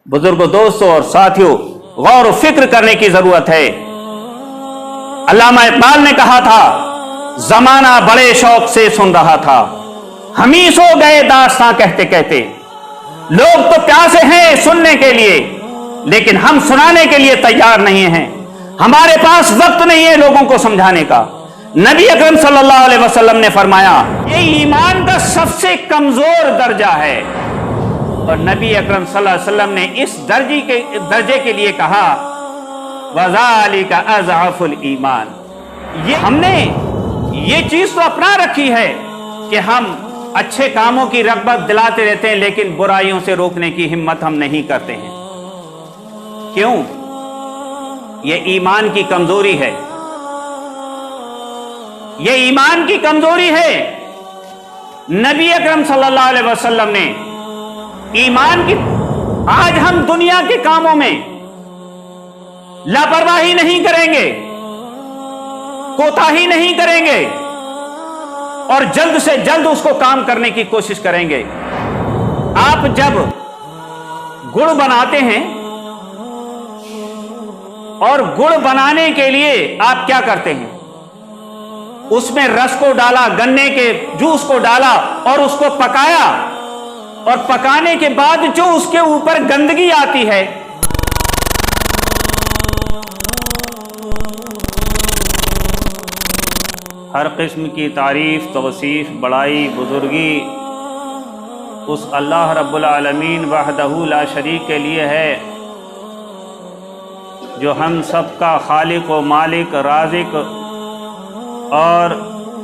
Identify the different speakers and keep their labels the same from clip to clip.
Speaker 1: बुजुर्गों, दोस्तों और साथियों, गौर व फिक्र करने की जरूरत है। अल्लामा इकबाल ने कहा था, जमाना बड़े शौक से सुन रहा था, हम ही सो गए दास्तां कहते कहते। लोग तो प्यासे हैं सुनने के लिए, लेकिन हम सुनाने के लिए तैयार नहीं हैं। हमारे पास वक्त नहीं है लोगों को समझाने का। नबी अकरम सल्लल्लाहु अलैहि वसल्लम ने फरमाया, ये ईमान का सबसे कमजोर दर्जा है। और नबी अकरम सल्लल्लाहु अलैहि वसल्लम ने इस दर्जे के लिए कहा, वज़ालिका अज़अफुल ईमान। ये हमने ये चीज तो अपना रखी है कि हम अच्छे कामों की रग़बत दिलाते रहते हैं, लेकिन बुराइयों से रोकने की हिम्मत हम नहीं करते हैं। क्यों? ये ईमान की कमजोरी है। ये ईमान की कमजोरी है। नबी अकरम सल्लल्लाहु अलैहि वसल्लम ने ईमान की, आज हम दुनिया के कामों में लापरवाही नहीं करेंगे, कोताही नहीं करेंगे और जल्द से जल्द उसको काम करने की कोशिश करेंगे। आप जब गुड़ बनाते हैं और गुड़ बनाने के लिए आप क्या करते हैं? उसमें रस को डाला, गन्ने के जूस को डाला और उसको पकाया, और पकाने के बाद जो उसके ऊपर गंदगी आती है, हर किस्म की तारीफ, तौसीफ, बड़ाई, बुजुर्गी उस अल्लाह रब्बुल आलमीन वहदहू ला शरीक के लिए है, जो हम सबका खालिक व मालिक, राज़िक और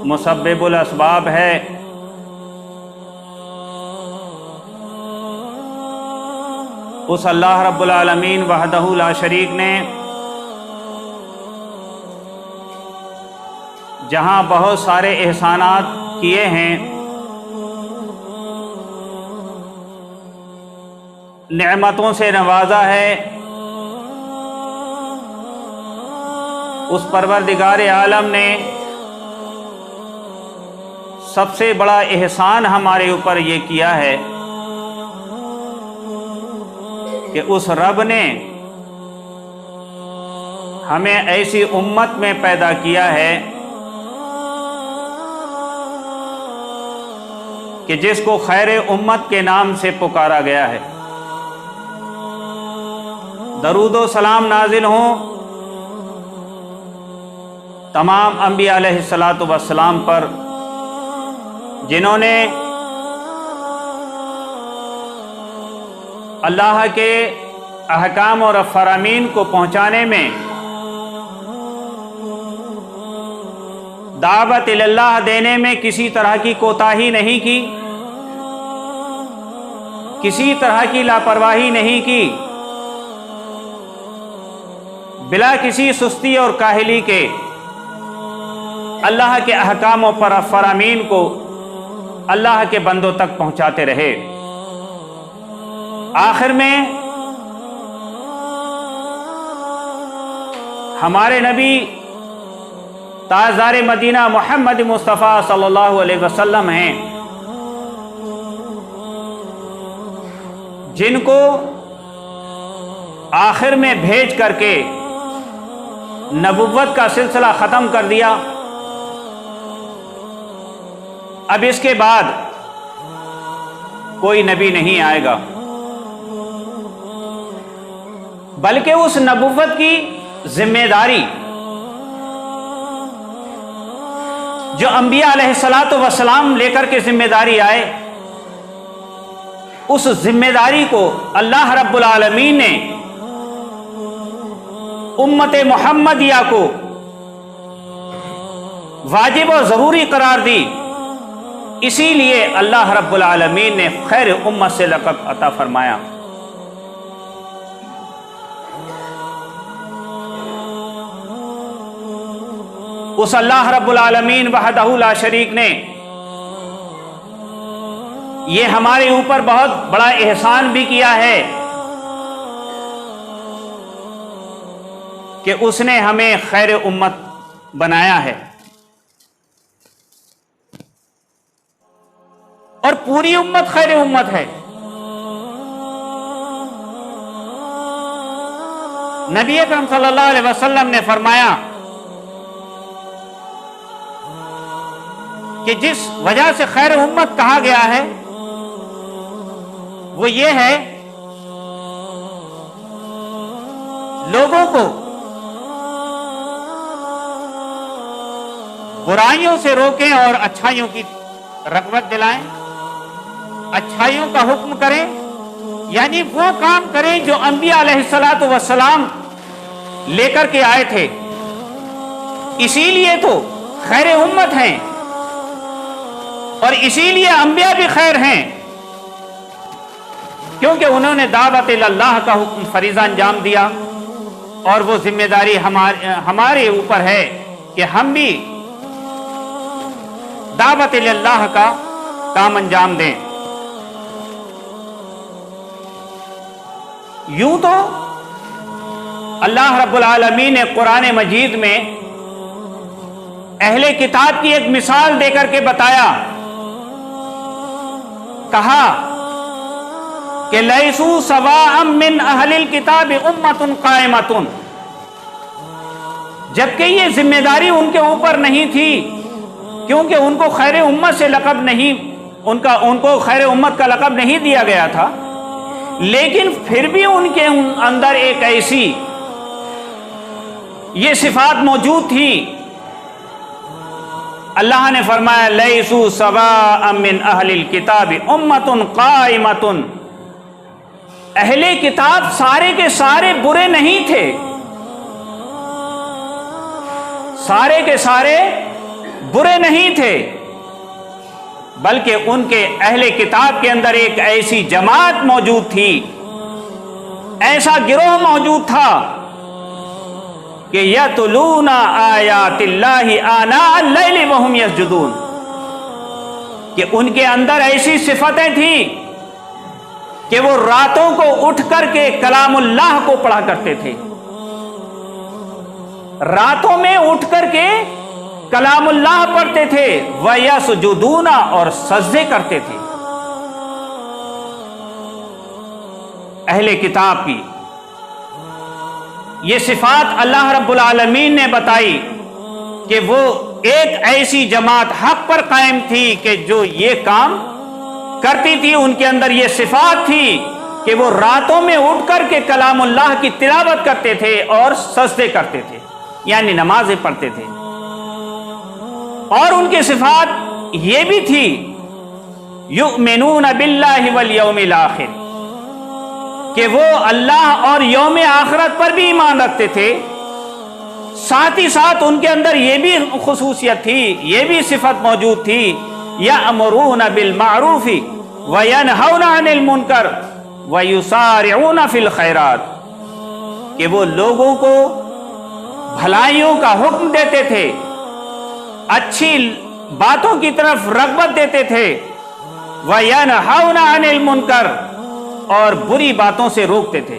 Speaker 1: मुसब्बिबुल असबाब है। उस अल्लाह रब्बुल आलमीन वहदहू ला शरीक ने जहां बहुत सारे एहसानात किए हैं, नेमतों से नवाजा है, उस परवरदिगार आलम ने सबसे बड़ा एहसान हमारे ऊपर ये किया है कि उस रब ने हमें ऐसी उम्मत में पैदा किया है कि जिसको खैर उम्मत के नाम से पुकारा गया है। दरूद व सलाम नाजिल हों तमाम अंबिया अलैहिस्सलातु वस्सलाम पर, जिन्होंने अल्लाह के अहकाम और फरामीन को पहुंचाने में, दावत इल्लाह देने में किसी तरह की कोताही नहीं की, किसी तरह की लापरवाही नहीं की, बिला किसी सुस्ती और काहली के अल्लाह के अहकाम और फरामीन को अल्लाह के बंदों तक पहुंचाते रहे। आखिर में हमारे नबी ताज़दार मदीना मोहम्मद मुस्तफ़ा सल्लल्लाहु अलैहि वसल्लम हैं, जिनको आखिर में भेज करके नबुव्वत का सिलसिला ख़त्म कर दिया। अब इसके बाद कोई नबी नहीं आएगा, बल्कि उस नबुव्वत की जिम्मेदारी जो अंबिया अलैहिस्सलातु वस्सलाम लेकर के जिम्मेदारी आए, उस जिम्मेदारी को अल्लाह रब्बुल आलमीन ने उम्मत मुहम्मदिया को वाजिब और ज़रूरी करार दी। इसीलिए अल्लाह रब्बुल आलमीन ने खैर उम्मत से लक़ब अता फरमाया। उस अल्लाह रब्बुल आलमीन वहदहू ला शरीक ने ये हमारे ऊपर बहुत बड़ा एहसान भी किया है कि उसने हमें खैर उम्मत बनाया है, और पूरी उम्मत खैर उम्मत है। नबी अकरम सल्लल्लाहु अलैहि वसल्लम ने फरमाया कि जिस वजह से खैर उम्मत कहा गया है वो ये है, लोगों को बुराइयों से रोकें और अच्छाइयों की रग़बत दिलाएं, अच्छाइयों का हुक्म करें, यानी वो काम करें जो अंबिया अलैहिस्सलातु वस्सलाम लेकर के आए थे। इसीलिए तो खैर उम्मत हैं और इसीलिए अंबिया भी खैर हैं, क्योंकि उन्होंने दावत इल्लाह का हुक्म फरीज़ा अंजाम दिया और वो जिम्मेदारी हमारे ऊपर है कि हम भी दावत इल्लाह का काम अंजाम दें। यूं तो अल्लाह रब्बुल आलमीन ने कुरान मजीद में अहले किताब की एक मिसाल देकर के बताया, कहा कि लैसू सवाअम मिन अहलिल किताब उम्मतुन कायमतुन, जबकि ये जिम्मेदारी उनके ऊपर नहीं थी, क्योंकि उनको खैर उम्मत से लक़ब नहीं, उनको खैर उम्मत का लक़ब नहीं दिया गया था, लेकिन फिर भी उनके अंदर एक ऐसी ये सिफात मौजूद थी। अल्लाह ने फरमाया लैसू सवाअम मिन अहलिल किताब उम्मतुन कायमतुन, अहले किताब सारे के सारे बुरे नहीं थे, सारे के सारे बुरे नहीं थे, बल्कि उनके अहले किताब के अंदर एक ऐसी जमात मौजूद थी, ऐसा गिरोह मौजूद था कि यतलूना आयातिल्लाहि आना अल-लैल व हुम यसजुदून, कि उनके अंदर ऐसी सिफतें थी कि वो रातों को उठ करके कलामुल्लाह को पढ़ा करते थे, रातों में उठ करके कलामुल्लाह पढ़ते थे, व यसजुदूना और सजदे करते थे। अहले किताब की ये सिफात अल्लाह रब्बुल आलमीन ने बताई कि वो एक ऐसी जमात हक पर कायम थी कि जो ये काम करती थी, उनके अंदर ये सिफात थी कि वो रातों में उठ करके कलामुल्लाह की तिलावत करते थे और सजदे करते थे, यानी नमाजें पढ़ते थे। और उनकी सिफात ये भी थी युमिनून बिल्लाहि वल यौमिल आखिर, कि वो अल्लाह और यौम आखिरत पर भी ईमान रखते थे। साथ ही साथ उनके अंदर ये भी खुसूसियत थी, ये भी सिफत मौजूद थी, यअमुरूना बिल मारूफी व यनहौना अनिल मुनकर व युसारिऊना फिल खैरात, कि वो लोगों को भलाइयों का हुक्म देते थे, अच्छी बातों की तरफ रग़बत देते थे, व यनहौना अनिल मुनकर, और बुरी बातों से रोकते थे।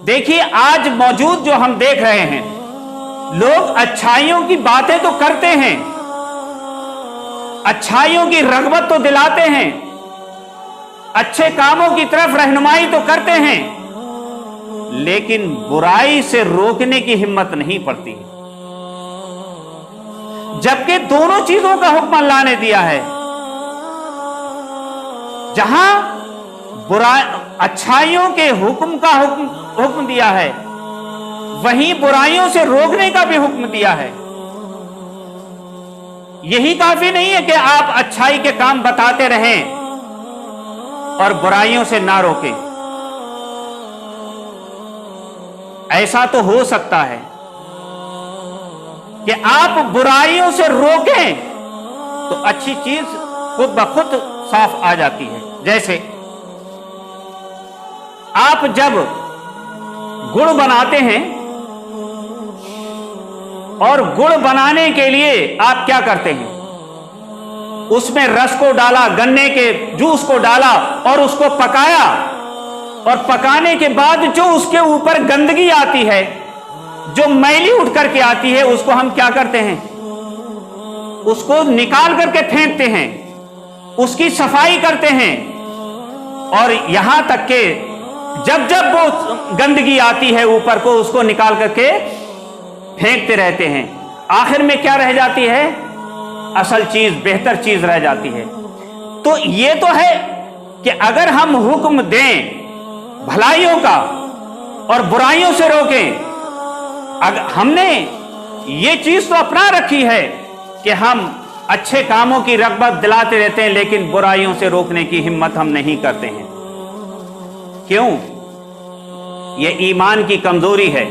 Speaker 1: देखिए आज मौजूद जो हम देख रहे हैं, लोग अच्छाइयों की बातें तो करते हैं, अच्छाइयों की रग़बत तो दिलाते हैं, अच्छे कामों की तरफ रहनुमाई तो करते हैं, लेकिन बुराई से रोकने की हिम्मत नहीं पड़ती, जबकि दोनों चीजों का हुक्म अल्लाह ने दिया है। जहां बुराई अच्छाइयों के हुक्म का हुक्म दिया है, वहीं बुराइयों से रोकने का भी हुक्म दिया है। यही काफी नहीं है कि आप अच्छाई के काम बताते रहें और बुराइयों से ना रोकें। ऐसा तो हो सकता है कि आप बुराइयों से रोकें तो अच्छी चीज खुद ब खुद साफ आ जाती है। जैसे आप जब गुड़ बनाते हैं और गुड़ बनाने के लिए आप क्या करते हैं, उसमें रस को डाला, गन्ने के जूस को डाला और उसको पकाया, और पकाने के बाद जो उसके ऊपर गंदगी आती है, जो मैली उठ करके आती है, उसको हम क्या करते हैं, उसको निकाल करके फेंकते हैं, उसकी सफाई करते हैं, और यहां तक के جب جب وہ گندگی آتی ہے اوپر کو اس کو نکال کر کے پھینکتے رہتے ہیں، آخر میں کیا رہ جاتی ہے؟ اصل چیز، بہتر چیز رہ جاتی ہے۔ تو یہ تو ہے کہ اگر ہم حکم دیں بھلائیوں کا اور برائیوں سے روکیں، ہم نے یہ چیز تو اپنا رکھی ہے کہ ہم اچھے کاموں کی رغبت دلاتے رہتے ہیں لیکن برائیوں سے روکنے کی ہمت ہم نہیں کرتے ہیں۔ کیوں؟ یہ ایمان کی کمزوری ہے،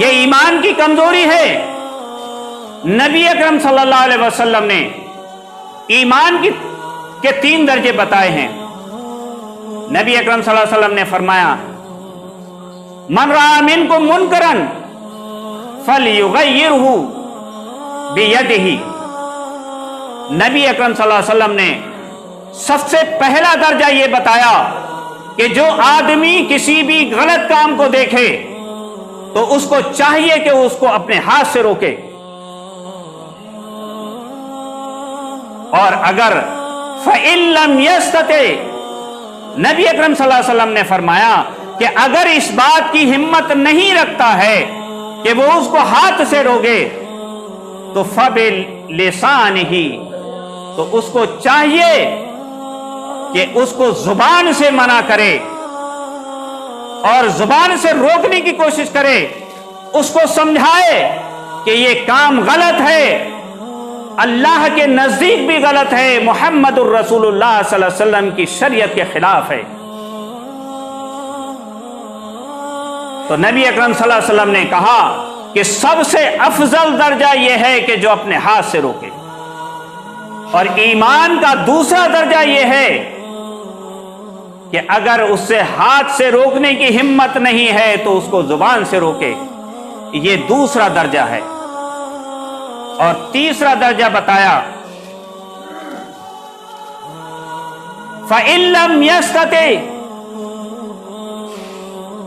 Speaker 1: یہ ایمان کی کمزوری ہے۔ نبی اکرم صلی اللہ علیہ وسلم نے ایمان کے 3 درجے بتائے ہیں۔ نبی اکرم صلی اللہ علیہ وسلم نے فرمایا من رأى منکم منکرا فلیغیرہ بیدہ۔ نبی اکرم صلی اللہ علیہ وسلم نے سب سے پہلا درجہ یہ بتایا کہ جو آدمی کسی بھی غلط کام کو دیکھے تو اس کو چاہیے کہ اس کو اپنے ہاتھ سے روکے، اور اگر فَإِن لَّمْ يَسْتَطِعْ، نبی اکرم صلی اللہ علیہ وسلم نے فرمایا کہ اگر اس بات کی ہمت نہیں رکھتا ہے کہ وہ اس کو ہاتھ سے روکے تو فَبِلِسَانِهِ، تو اس کو چاہیے کہ اس کو زبان سے منع کرے اور زبان سے روکنے کی کوشش کرے، اس کو سمجھائے کہ یہ کام غلط ہے، اللہ کے نزدیک بھی غلط ہے، محمد الرسول اللہ صلی اللہ علیہ وسلم کی شریعت کے خلاف ہے۔ تو نبی اکرم صلی اللہ علیہ وسلم نے کہا کہ سب سے افضل درجہ یہ ہے کہ جو اپنے ہاتھ سے روکے، اور ایمان کا دوسرا درجہ یہ ہے کہ اگر اس سے ہاتھ سے روکنے کی ہمت نہیں ہے تو اس کو زبان سے روکے، یہ دوسرا درجہ ہے۔ اور تیسرا درجہ بتایا فَإِن لَّمْ يَسْتَطِعْ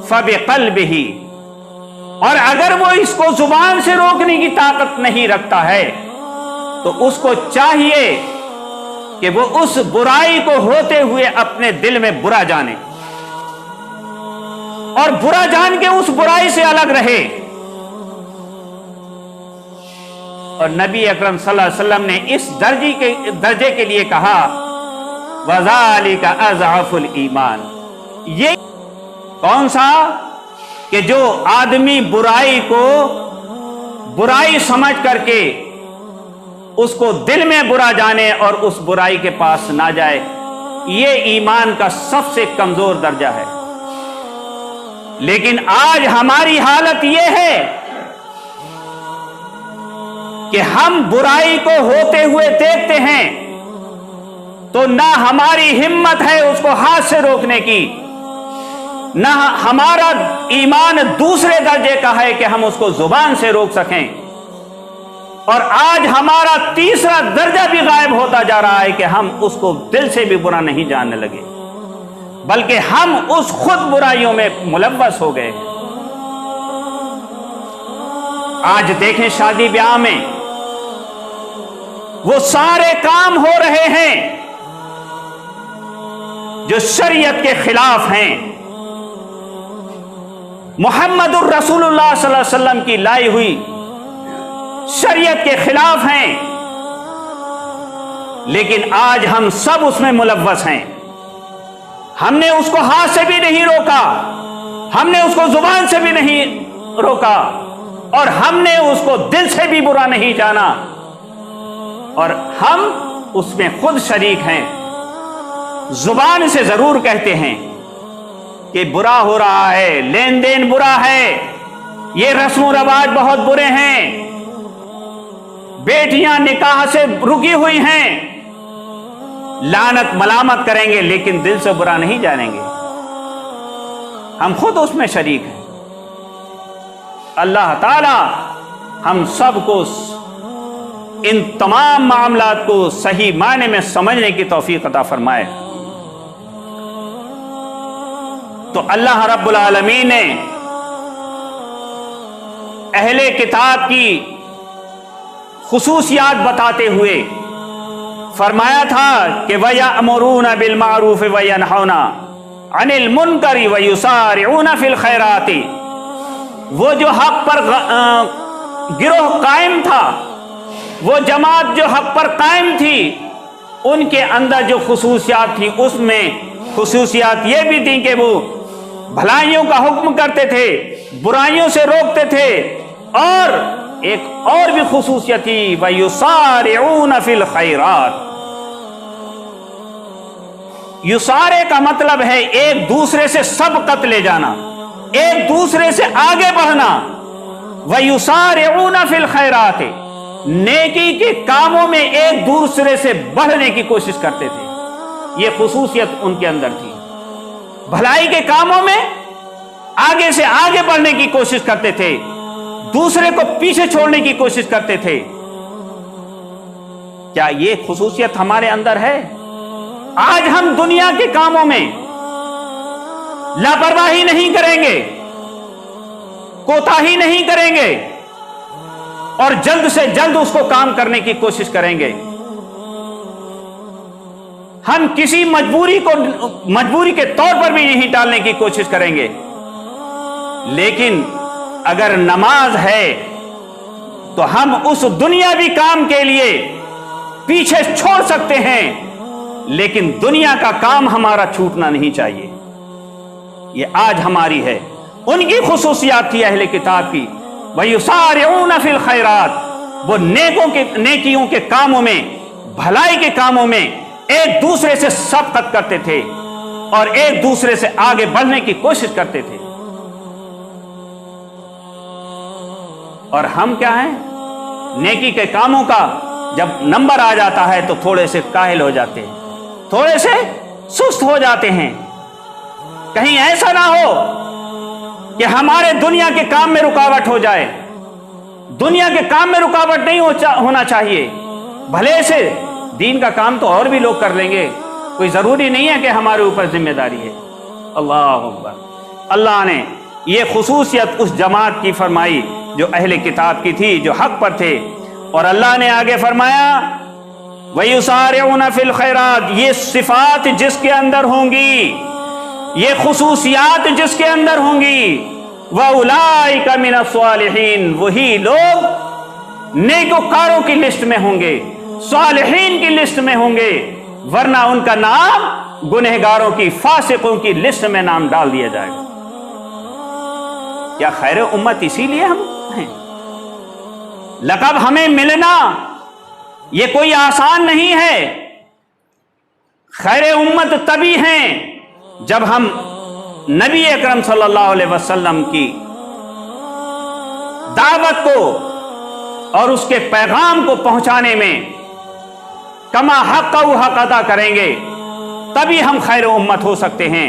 Speaker 1: فَبِقَلْبِهِ، اور اگر وہ اس کو زبان سے روکنے کی طاقت نہیں رکھتا ہے تو اس کو چاہیے کہ وہ اس برائی کو ہوتے ہوئے اپنے دل میں برا جانے اور برا جان کے اس برائی سے الگ رہے۔ اور نبی اکرم صلی اللہ علیہ وسلم نے اس درجے کے لیے کہا وَذَلِكَ أَضْعَفُ الْإِيمَانِ، یہ کون سا؟ کہ جو آدمی برائی کو برائی سمجھ کر کے اس کو دل میں برا جانے اور اس برائی کے پاس نہ جائے، یہ ایمان کا سب سے کمزور درجہ ہے۔ لیکن آج ہماری حالت یہ ہے کہ ہم برائی کو ہوتے ہوئے دیکھتے ہیں تو نہ ہماری ہمت ہے اس کو ہاتھ سے روکنے کی، نہ ہمارا ایمان دوسرے درجے کا ہے کہ ہم اس کو زبان سے روک سکیں، اور آج ہمارا تیسرا درجہ بھی غائب ہوتا جا رہا ہے کہ ہم اس کو دل سے بھی برا نہیں جاننے لگے، بلکہ ہم اس خود برائیوں میں ملوث ہو گئے۔ آج دیکھیں شادی بیاہ میں وہ سارے کام ہو رہے ہیں جو شریعت کے خلاف ہیں، محمد الرسول اللہ صلی اللہ علیہ وسلم کی لائی ہوئی شریعت کے خلاف ہیں، لیکن آج ہم سب اس میں ملوث ہیں۔ ہم نے اس کو ہاتھ سے بھی نہیں روکا، ہم نے اس کو زبان سے بھی نہیں روکا، اور ہم نے اس کو دل سے بھی برا نہیں جانا، اور ہم اس میں خود شریک ہیں۔ زبان سے ضرور کہتے ہیں کہ برا ہو رہا ہے، لین دین برا ہے، یہ رسم و رواج بہت برے ہیں، بیٹیاں نکاح سے رکی ہوئی ہیں، لعنت ملامت کریں گے لیکن دل سے برا نہیں جانیں گے۔ ہم خود اس میں شریک ہیں۔ اللہ تعالی ہم سب کو ان تمام معاملات کو صحیح معنی میں سمجھنے کی توفیق عطا فرمائے۔ تو اللہ رب العالمین نے اہل کتاب کی خصوصیات بتاتے ہوئے فرمایا تھا کہ وَيَأْمُرُونَ بِالْمَعْرُوفِ وَيَنْهَوْنَ अनिल मुनकरी व युसारिऊना फिल खैराती, वो जो हक पर गिरोह कायम था, वो जमात जो हक पर कायम थी, उनके अंदर जो खुसूसियात थी उसमें खुसूसियात ये भी थी कि वो भलाइयों का हुक्म करते थे, बुराइयों से रोकते थे, और एक और भी खुसूसियत थी व युसारिऊना फिल खैरात। युसारे का मतलब है एक दूसरे से सबकत ले जाना, एक दूसरे से आगे बढ़ना। व युसारिऊना फिल खैरात, नेकी के कामों में एक दूसरे से बढ़ने की कोशिश करते थे, ये खुसूसियत उनके अंदर थी। भलाई के कामों में आगे से आगे बढ़ने की कोशिश करते थे, दूसरे को पीछे छोड़ने की कोशिश करते थे। क्या ये खुसूसियत हमारे अंदर है? आज हम दुनिया के कामों में लापरवाही नहीं करेंगे, कोताही नहीं करेंगे, और जल्द से जल्द उसको काम करने की कोशिश करेंगे। हम किसी मजबूरी के तौर पर भी नहीं टालने की कोशिश करेंगे। लेकिन अगर नमाज है तो हम उस दुनियावी काम के लिए पीछे छोड़ सकते हैं, लेकिन दुनिया का काम हमारा छूटना नहीं चाहिए। ये आज हमारी है। उनकी खुसूसियात थी अहले किताब की, वयुसारिऊना फिल खैरात, वो नेकियों के कामों में, भलाई के कामों में एक दूसरे से सबकत करते थे और एक दूसरे से आगे बढ़ने की कोशिश करते थे। और हम क्या हैं? नेकी के कामों का जब नंबर आ जाता है तो थोड़े से काहिल हो जाते हैं, थोड़े से सुस्त हो जाते हैं। कहीं ऐसा ना हो कि हमारे दुनिया के काम में रुकावट हो जाए। दुनिया के काम में रुकावट नहीं होना चाहिए। भले से दीन का काम तो और भी लोग कर लेंगे, कोई जरूरी नहीं है कि हमारे ऊपर जिम्मेदारी है। अल्लाह अकबर। अल्लाह ने ये खुसूसियत उस जमात की फरमाई जो अहले किताब की थी, जो हक पर थे। और अल्लाह ने आगे फरमाया वयुसारिऊना फिल खैरात, ये सिफात जिसके अंदर होंगी, ये खुसूसियात जिसके अंदर होंगी, व उलाइका मिनस सालिहीन, वही लोग नेकोकारों की लिस्ट में होंगे, सालिहीन की लिस्ट में होंगे, वरना उनका नाम गुनहगारों की, फासिकों की लिस्ट में नाम डाल दिया जाएगा। क्या खैर उम्मत इसीलिए हम हैं? लक़ब हमें मिलना ये कोई आसान नहीं है। खैर उम्मत तभी हैं जब हम नबी अकरम सल्लल्लाहु अलैहि वसल्लम की दावत को और उसके पैगाम को पहुंचाने में कमा हक हक अदा करेंगे, तभी हम खैर उम्मत हो सकते हैं।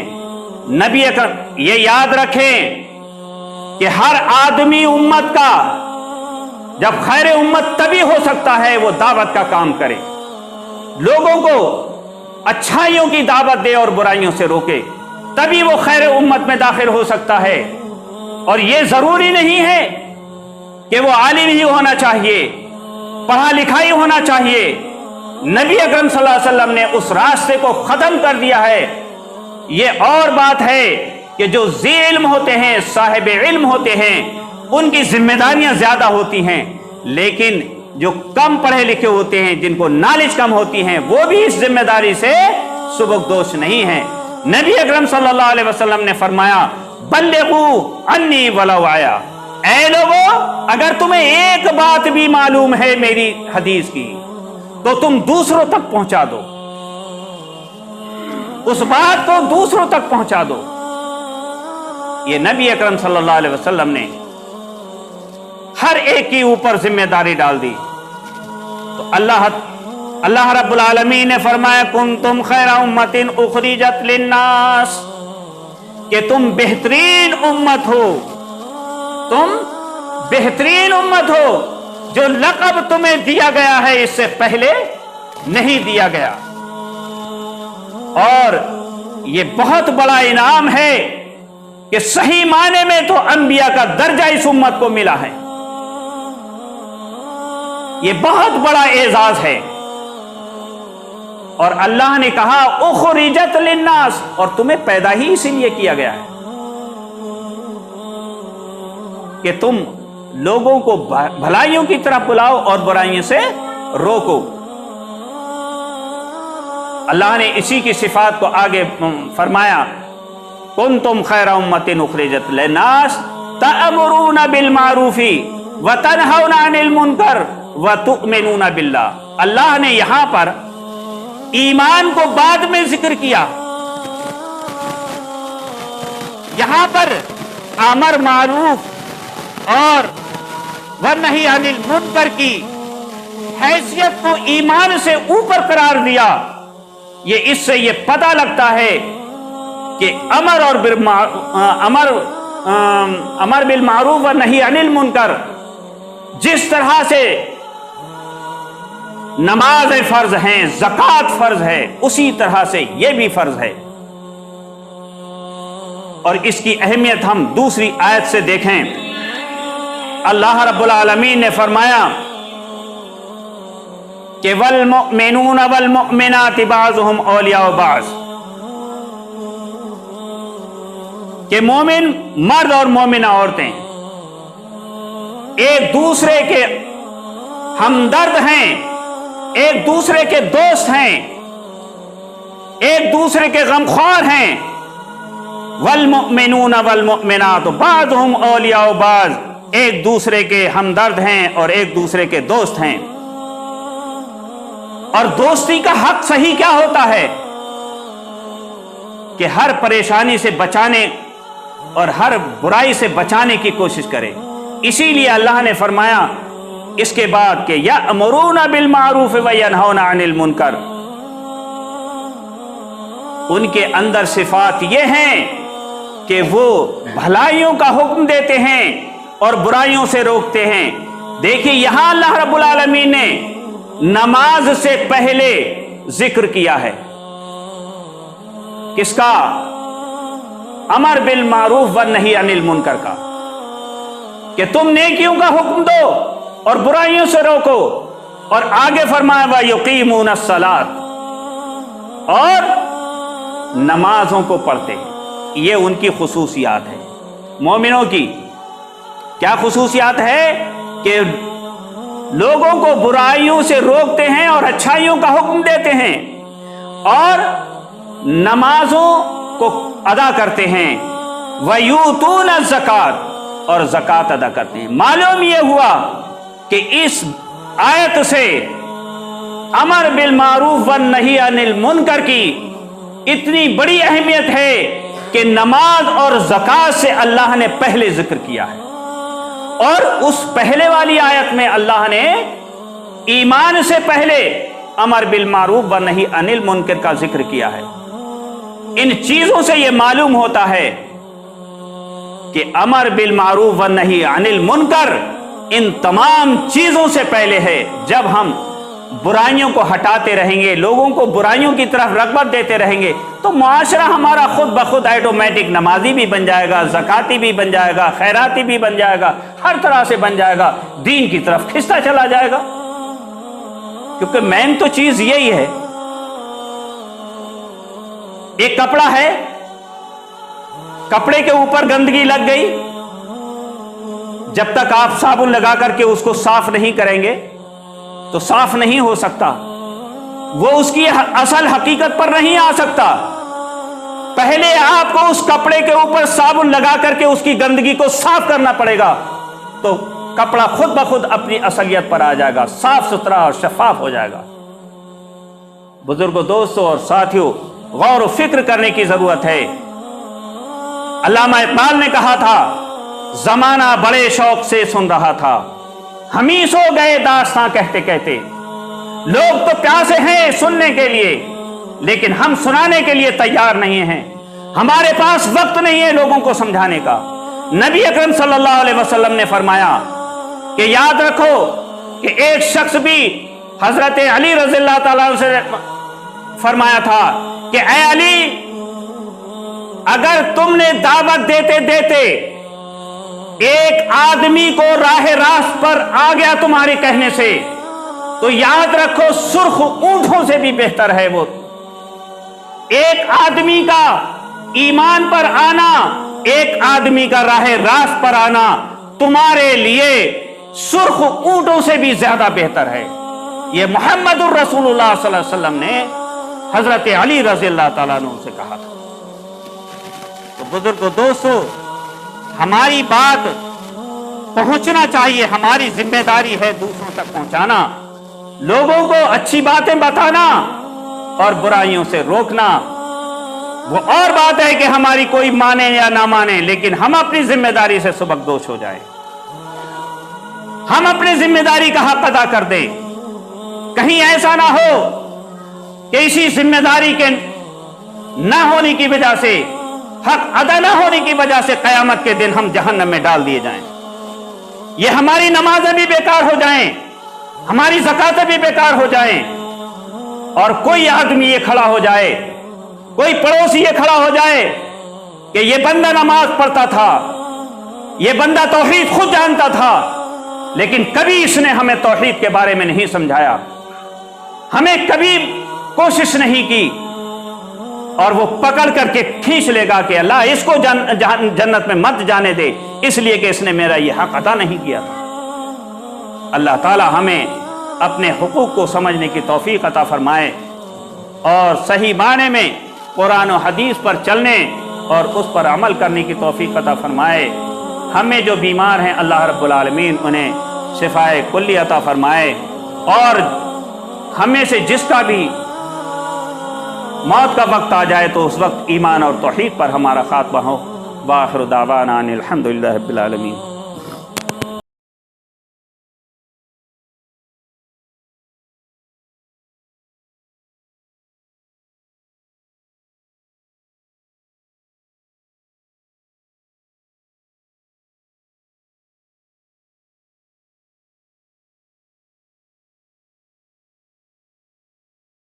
Speaker 1: नबी अकरम ये याद रखें कि हर आदमी उम्मत का जब खैर उम्मत तभी हो सकता है वो दावत का काम करे, लोगों को अच्छाइयों की दावत दे और बुराइयों से रोके, तभी वो खैर उम्मत में दाखिल हो सकता है। और ये जरूरी नहीं है कि वो आलिम ही होना चाहिए, पढ़ा लिखा ही होना चाहिए। नबी अकरम सल्लल्लाहु अलैहि वसल्लम ने उस रास्ते को खत्म कर दिया है। ये और बात है कि जो ज़ी इल्म होते हैं, साहिब इल्म होते हैं, उनकी जिम्मेदारियां ज्यादा होती हैं, लेकिन जो कम पढ़े लिखे होते हैं, जिनको नॉलेज कम होती हैं, वो भी इस जिम्मेदारी से सुबकदोश नहीं है। नबी अकरम सल्लल्लाहु अलैहि वसल्लम ने फरमाया बल्लिगू अन्नी वलौ आया, ऐ लोगों अगर तुम्हें एक बात भी मालूम है मेरी हदीस की तो तुम दूसरों तक पहुंचा दो, उस बात को दूसरों तक पहुंचा दो। ये नबी अकरम सल्लल्लाहु अलैहि वसल्लम ने हर एक के ऊपर जिम्मेदारी डाल दी। तो अल्लाह रब्बुल आलमीन ने फरमाया कुंतुम खैरा उम्मतिन उखरिजत लिन्नास, कि तुम बेहतरीन उम्मत हो, तुम बेहतरीन उम्मत हो। जो लक़ब तुम्हें दिया गया है इससे पहले नहीं दिया गया, और ये बहुत बड़ा इनाम है कि सही माने में तो अंबिया का दर्जा इस उम्मत को मिला है। ये बहुत बड़ा एजाज है। اور اللہ نے کہا اخرجت للناس، اور تمہیں پیدا ہی اسی لیے کیا گیا ہے کہ تم لوگوں کو بھلائیوں کی طرف بلاؤ اور برائیوں سے روکو۔ اللہ نے اسی کی صفات کو آگے فرمایا کنتم خیر امۃ اخرجت للناس تأمرون بالمعروف وتنہون عن المنکر وتؤمنون باللہ۔ اللہ نے یہاں پر ایمان کو بعد میں ذکر کیا، یہاں پر امر معروف اور ونہی عن المنکر کی حیثیت کو ایمان سے اوپر قرار دیا۔ اس سے یہ پتہ لگتا ہے کہ امر بالمعروف ونہی عن المنکر جس طرح سے نماز فرض ہیں، زکوٰۃ فرض ہے، اسی طرح سے یہ بھی فرض ہے۔ اور اس کی اہمیت ہم دوسری آیت سے دیکھیں، اللہ رب العالمین نے فرمایا کہ والمؤمنون والمؤمنات بعضهم اولیاء بعض، کہ مومن مرد اور مومنہ عورتیں ایک دوسرے کے ہمدرد ہیں، ایک دوسرے کے دوست ہیں، ایک دوسرے کے غمخوار ہیں۔ والمؤمنون والمؤمنات بعضهم اولیاء بعض، ایک دوسرے کے ہمدرد ہیں اور ایک دوسرے کے دوست ہیں۔ اور دوستی کا حق صحیح کیا ہوتا ہے کہ ہر پریشانی سے بچانے اور ہر برائی سے بچانے کی کوشش کرے۔ اسی لیے اللہ نے فرمایا اس کے بعد کہ یأمرون بالمعروف وینہون عن المنکر، ان کے اندر صفات یہ ہیں کہ وہ بھلائیوں کا حکم دیتے ہیں اور برائیوں سے روکتے ہیں۔ دیکھیے یہاں اللہ رب العالمین نے نماز سے پہلے ذکر کیا ہے کس کا؟ امر بالمعروف والنہی عن المنکر کا، کہ تم نیکیوں کا حکم دو اور برائیوں سے روکو، اور آگے فرمایا وَيُقِيمُونَ الصَّلَاةَ، اور نمازوں کو پڑھتے ہیں۔ یہ ان کی خصوصیات ہے، مومنوں کی کیا خصوصیات ہے کہ لوگوں کو برائیوں سے روکتے ہیں اور اچھائیوں کا حکم دیتے ہیں اور نمازوں کو ادا کرتے ہیں۔ وَيُؤْتُونَ الزَّكَاةَ، اور زکوٰۃ ادا کرتے ہیں۔ معلوم یہ ہوا کہ اس آیت سے امر بالمعروف والنہی عن المنکر کی اتنی بڑی اہمیت ہے کہ نماز اور زکوٰۃ سے اللہ نے پہلے ذکر کیا ہے، اور اس پہلے والی آیت میں اللہ نے ایمان سے پہلے امر بالمعروف والنہی عن المنکر کا ذکر کیا ہے۔ ان چیزوں سے یہ معلوم ہوتا ہے کہ امر بالمعروف والنہی عن المنکر ان تمام چیزوں سے پہلے ہے۔ جب ہم برائیوں کو ہٹاتے رہیں گے، لوگوں کو برائیوں کی طرف رغبت دیتے رہیں گے، تو معاشرہ ہمارا خود بخود آٹومیٹک نمازی بھی بن جائے گا، زکاتی بھی بن جائے گا، خیراتی بھی بن جائے گا، ہر طرح سے بن جائے گا، دین کی طرف کھنچتا چلا جائے گا، کیونکہ مین تو چیز یہی ہے۔ ایک کپڑا ہے، کپڑے کے اوپر گندگی لگ گئی، جب تک آپ صابن لگا کر کے اس کو صاف نہیں کریں گے تو صاف نہیں ہو سکتا، وہ اس کی اصل حقیقت پر نہیں آ سکتا۔ پہلے آپ کو اس کپڑے کے اوپر صابن لگا کر کے اس کی گندگی کو صاف کرنا پڑے گا، تو کپڑا خود بخود اپنی اصلیت پر آ جائے گا، صاف ستھرا اور شفاف ہو جائے گا۔ بزرگوں، دوستوں اور ساتھیوں، غور و فکر کرنے کی ضرورت ہے۔ علامہ اقبال نے کہا تھا زمانہ بڑے شوق سے سن رہا تھا، ہم ہی سو گئے داستاں کہتے کہتے۔ لوگ تو پیاسے ہیں سننے کے لیے، لیکن ہم سنانے کے لیے تیار نہیں ہیں، ہمارے پاس وقت نہیں ہے لوگوں کو سمجھانے کا۔ نبی اکرم صلی اللہ علیہ وسلم نے فرمایا کہ یاد رکھو کہ ایک شخص بھی حضرت علی رضی اللہ تعالیٰ عنہ سے فرمایا تھا کہ اے علی، اگر تم نے دعوت دیتے دیتے ایک آدمی کو راہ راست پر آ گیا تمہارے کہنے سے، تو یاد رکھو سرخ اونٹوں سے بھی بہتر ہے وہ. ایک آدمی کا ایمان پر آنا، ایک آدمی کا راہ راست پر آنا تمہارے لیے سرخ اونٹوں سے بھی زیادہ بہتر ہے. یہ محمد الرسول اللہ صلی اللہ علیہ وسلم نے حضرت علی رضی اللہ تعالیٰ عنہ سے کہا تھا. تو بزرگو دوستو، ہماری بات پہنچنا چاہیے، ہماری ذمہ داری ہے دوسروں تک پہنچانا، لوگوں کو اچھی باتیں بتانا اور برائیوں سے روکنا. وہ اور بات ہے کہ ہماری کوئی مانے یا نہ مانے، لیکن ہم اپنی ذمہ داری سے سبکدوش ہو جائیں، ہم اپنی ذمہ داری کا حق ادا کر دیں. کہیں ایسا نہ ہو کہ اسی ذمہ داری کے نہ ہونے کی وجہ سے، حق ادا نہ ہونے کی وجہ سے قیامت کے دن ہم جہنم میں ڈال دیے جائیں. یہ ہماری نمازیں بھی بیکار ہو جائیں، ہماری زکاتیں بھی بیکار ہو جائیں، اور کوئی آدمی یہ کھڑا ہو جائے، کوئی پڑوسی یہ کھڑا ہو جائے کہ یہ بندہ نماز پڑھتا تھا، یہ بندہ توحید خود جانتا تھا، لیکن کبھی اس نے ہمیں توحید کے بارے میں نہیں سمجھایا، ہمیں کبھی کوشش نہیں کی، اور وہ پکڑ کر کے کھینچ لے گا کہ اللہ اس کو جنت میں مت جانے دے، اس لیے کہ اس نے میرا یہ حق ادا نہیں کیا تھا. اللہ تعالی ہمیں اپنے حقوق کو سمجھنے کی توفیق عطا فرمائے اور صحیح معنی میں قرآن و حدیث پر چلنے اور اس پر عمل کرنے کی توفیق عطا فرمائے. ہمیں جو بیمار ہیں اللہ رب العالمین انہیں شفائے کلی عطا فرمائے، اور ہمیں سے جس کا بھی موت کا وقت آ جائے تو اس وقت ایمان اور توحید پر ہمارا خاتمہ ہو. وآخر دعوانا ان الحمدللہ رب العالمین.